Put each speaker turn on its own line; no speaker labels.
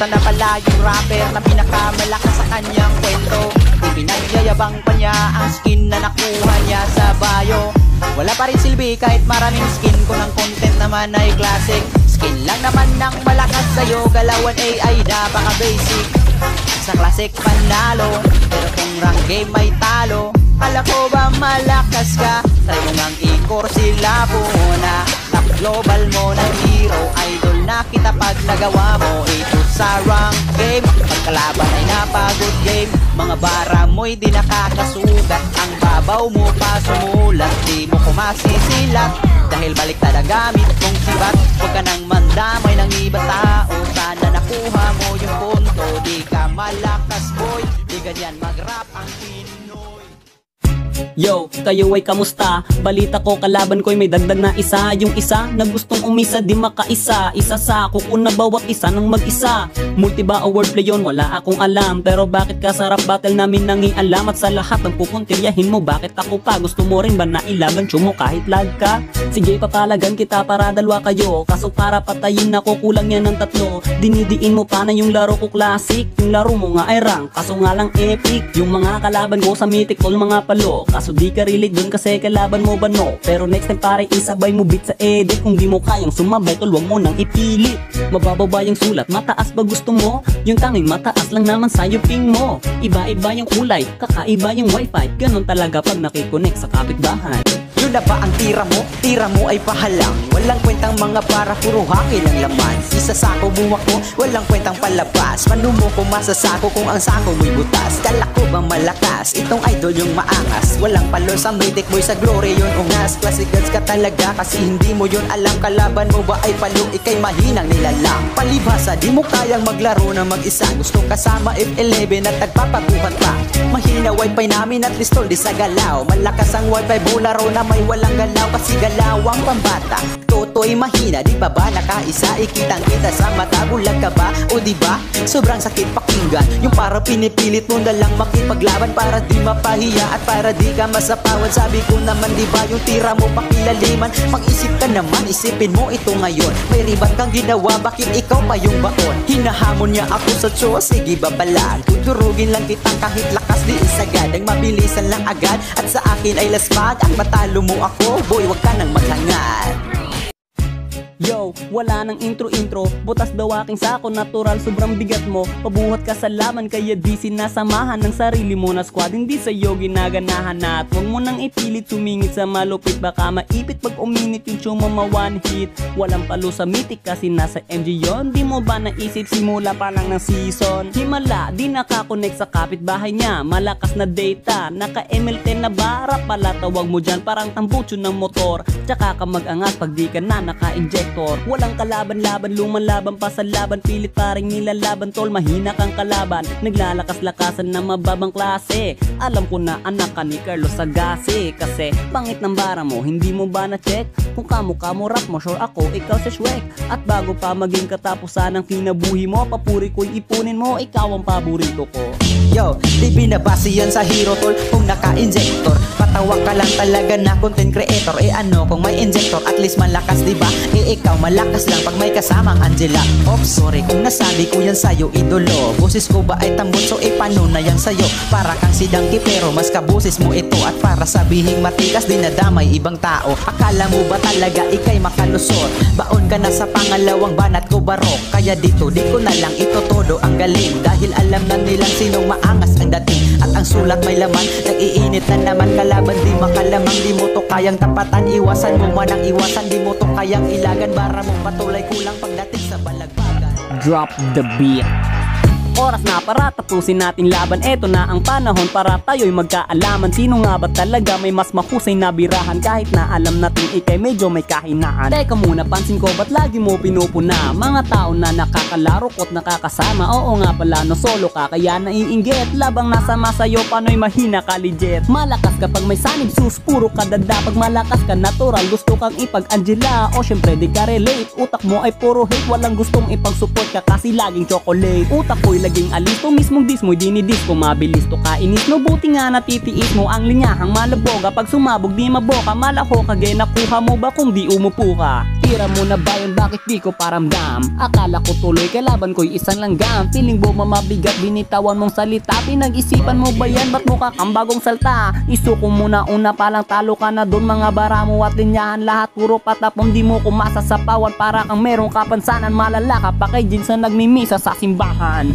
Nakalimutan na pala yung rapper na pinakamalakas sa kanyang kwento. Ipinagyayabang pa niya ang skin na nakuha niya sa bio. Wala pa rin silbi kahit maraming skin, kung ang content naman ay classic. Skin lang naman ng malakas sa'yo, galawan AI napaka-basic. Sa classic panalo, pero kung rank game ay talo. Kala ko ba malakas ka? Try mo ngang i-core sila muna. Top global mo na hero, idol na kita pag nagawa mo ito sa rank game. Pagkalaban ay napagod game, mga bara mo'y di nakakasugat. Ang babaw mo pa sumulat, di mo kumasisilat dahil baliktad ang gamit mong sibat. Huwag ka nang mandamay ng ibang tao, sana nakuha mo yung punto. Di ka malakas boy, di ganyan mag-rap ang Pinoy.
Yo, kayo ay kamusta? Balita ko kalaban ko'y may dagdag na isa. Yung isa na gustong umisa di makaisa. Isa sa kuko na bawat isa ng mag-isa. Multi ba o wordplay yun? Wala akong alam. Pero bakit ka sa rap battle namin nangialam? At sa lahat ng pupuntiryahin mo, bakit ako pa? Gusto mo rin ba na ilaban mo kahit lag ka? Sige papalagan kita para dalawa kayo. Kaso para patayin ako kulang yan ng tatlo. Dinidiin mo pa na yung laro ko classic. Yung laro mo nga ay rank, kaso nga lang epic. Yung mga kalaban ko sa mythic all mga palo. Kaso di ka relate dun kasi kalaban mo ba no? Pero next time pare isabay mo beat sa edit. Kung di mo kayang sumabay tol wag mo nang ipilit. Mababaw ba yung sulat? Mataas ba gusto mo? Yung tanging mataas lang naman sa'yo ping mo. Iba-iba yung kulay, kakaiba yung wifi. Ganon talaga pag nakikonek sa kapitbahay.
Yun na ba ang tira mo? Tira mo ay pahalang. Walang kwentang mga para puro hangin ang laman. Isa sako buwak mo, walang kwentang palabas. Panumo ko masasako kung ang sako mo'y butas. Kala ko ba malakas? Itong idol yung maangas. Walang palo sa mythic boy, sa glory yun ungas. Classic gods ka talaga kasi hindi mo yun alam. Kalaban mo ba ay palo, ikay mahinang nilalang. Palibhasa, di mo kayang maglaro na mag-isa. Gusto kasama F11 at nagpapaguhat pa. Mahina wifi namin at listol di sa galaw. Malakas ang wifi bularo na may walang galaw kasi galawang pambata. Toto'y mahina, di pa ba nakaisa? Ikitang kita sa mata, bulag ka ba? O di ba? Sobrang sakit pakinggan. Yung para pinipilit mo na lang makipaglaban para di mapahiya at para di ka masapawan. Sabi ko naman di ba yung tira mo pakilaliman? Mag-isip ka naman, isipin mo ito ngayon. May riban kang ginawa, bakit ikaw pa yung baon? Hinahamon niya ako sa Diyos, sige ba pala? Tuturugin lang kitang kahit lakas di isagad. Ang mabilisan lang agad at sa akin ay lasmag. Ang matalo mo ako, boy wag ka nang maghangad.
Yo, wala nang intro-intro. Butas daw aking sako, natural, sobrang bigat mo. Pabuhat ka sa laman, kaya di sinasamahan ng sarili mo na squad. Hindi sa'yo ginaganahan na at huwag mo nang ipilit sumingit sa malupit. Baka maipit pag uminit yung chuma one hit. Walang palo sa mythic kasi nasa MG yon. Di mo ba naisip simula pa lang ng season? Himala, di nakakonect sa kapitbahay niya. Malakas na data, naka ML10 na bara pala. Tawag mo dyan parang tambutso ng motor. Tsaka ka mag-angat pag di ka na naka-inject. Walang kalaban-laban, lumalaban pa sa laban. Pilit paring nilalaban tol, mahina kang kalaban. Naglalakas-lakasan na mababang klase. Alam ko na anak ka ni Carlos Sagase. Kasi pangit ng bara mo, hindi mo ba na-check? Kung kamukha mo rap mo, sure ako, ikaw si Shrek. At bago pa maging katapusan ng kinabuhi mo, papuri ko'y ipunin mo, ikaw ang paborito ko.
Yo, di binabase yan sa hero tol kung naka-injector. Patawa ka lang talaga na content creator. Eh ano kung may injector, at least malakas diba? Eh ikaw malakas lang pag may kasamang Angela. Oops, sorry kung nasabi ko yan sa'yo idolo. Boses ko ba ay tambot, so eh paano na yan sa'yo? Para kang si Dangki pero mas kaboses mo ito. At para sabihing matikas dinadamay ibang tao. Akala mo ba talaga ikay makalusot? Baon ka na sa pangalawang banat ko barok. Kaya dito di ko na lang ito todo ang galing. Dahil alam na nilang sinong maangas ang dating. At ang sulat may laman, nag-iinit na naman. Kalaban di makalamang, di mo to kayang tapatan. Iwasan mo man ang iwasan, di mo to kayang ilagan. Bara mong patulay kulang pagdating sa balagbagan.
Drop the beat. Oras na para tapusin natin laban. Eto na ang panahon para tayo'y magkaalaman. Sino nga ba talaga may mas mahusay na birahan? Kahit na alam natin ikay medyo may kahinaan. Teka muna, pansin ko ba't lagi mo pinupuna? Mga tao na nakakalaro ko't nakakasama. Oo nga pala no, solo ka kaya naiinggit. Labang nasa masayo pano'y mahina ka legit. Malakas kapag may sanib sus, puro ka dada. Pag malakas ka natural, gusto kang ipag-Angela. O syempre di ka relate, utak mo ay puro hate. Walang gustong ipag-support ka kasi laging chocolate. Utak ko'y laging alis to, mismong dis mo'y dinidis ko. Mabilis to kainis, no buti nga natitiis mo ang linyahang malaboga. Pag sumabog di maboka, malaho ka gaya nakuha mo ba kung di umupo ka? Tira mo na ba yun? Bakit di ko paramdam? Akala ko tuloy kalaban ko'y isang langgam. Feeling mo mamabigat, binitawan mong salita. Pinag-isipan mo ba yan? Ba't mukha kang bagong salta? Isuko mo na una palang talo ka na doon. Mga bara mo at linyahan lahat puro patapon. Di mo kumasa sa pawan para kang merong kapansanan. Malala ka pa kay Jins na nagmimisa sa simbahan.